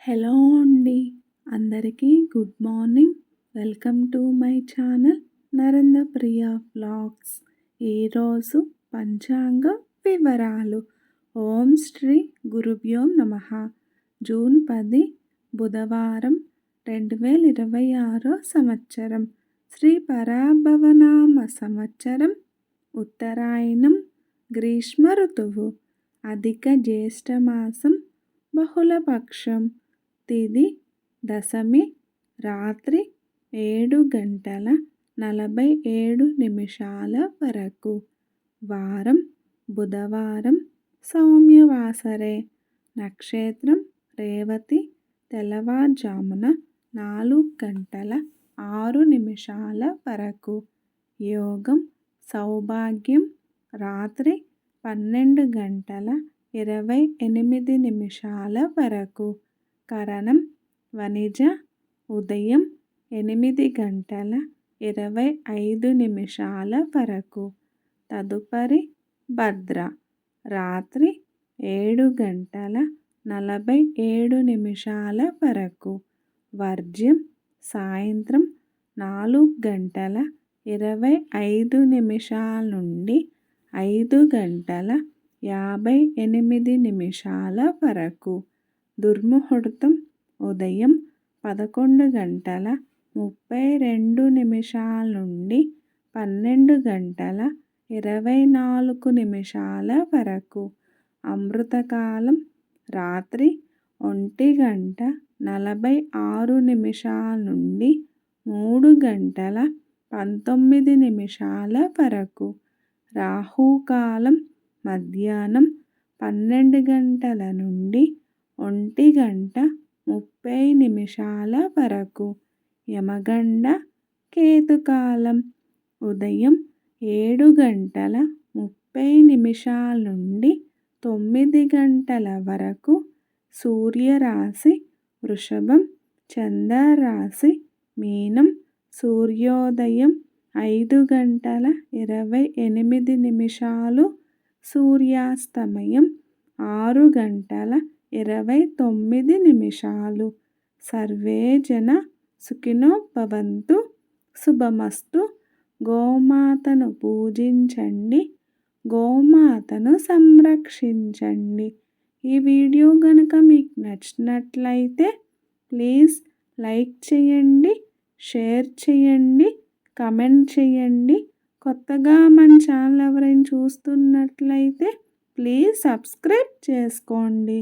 Hello అండి. అందరికీ good morning. Welcome to my channel Narendra Priya vlogs. ఈరోజు పంచాంగ వివరాలు. ఓం శ్రీ గురుభ్యో నమః. జూన్ 10 బుధవారం 2026 సంవత్సరం. శ్రీ పరాభవనామ సంవత్సరం. ఉత్తరాయణం. గ్రీష్మ ఋతువు. అధిక జ్యేష్ఠమాసం. బహుళపక్షం. తిథి దశమి. రాత్రి 7:47 వరకు. వారం బుధవారం. సౌమ్యవాసరే. నక్షత్రం రేవతి. తెల్లవారుజామున 4:06 వరకు. యోగం సౌభాగ్యం. రాత్రి 12:28 వరకు. కరణం వనిజ. ఉదయం 8:25 వరకు. తదుపరి భద్ర. రాత్రి 7:47 వరకు. వర్జ్యం సాయంత్రం 4:25 నుండి 5:58 వరకు. దుర్ముహూర్తం ఉదయం 11:32 నుండి 12:24 వరకు. అమృతకాలం రాత్రి 1:46 నుండి 3:19 వరకు. రాహుకాలం మధ్యాహ్నం 12 నుండి 1:30 వరకు. యమగండ కేతుకాలం ఉదయం 7:30 నుండి 9 వరకు. సూర్యరాశి వృషభం. చంద్రరాశి మీనం. సూర్యోదయం 5:28. సూర్యాస్తమయం 6:29. సర్వే జన సుఖినో భవంతు. శుభమస్తు. గోమాతను పూజించండి. గోమాతను సంరక్షించండి. ఈ వీడియో కనుక మీకు నచ్చినట్లయితే ప్లీజ్ లైక్ చేయండి, షేర్ చేయండి, కమెంట్ చేయండి. కొత్తగా మన ఛానల్ ఎవరైనా చూస్తున్నట్లయితే ప్లీజ్ సబ్స్క్రైబ్ చేసుకోండి.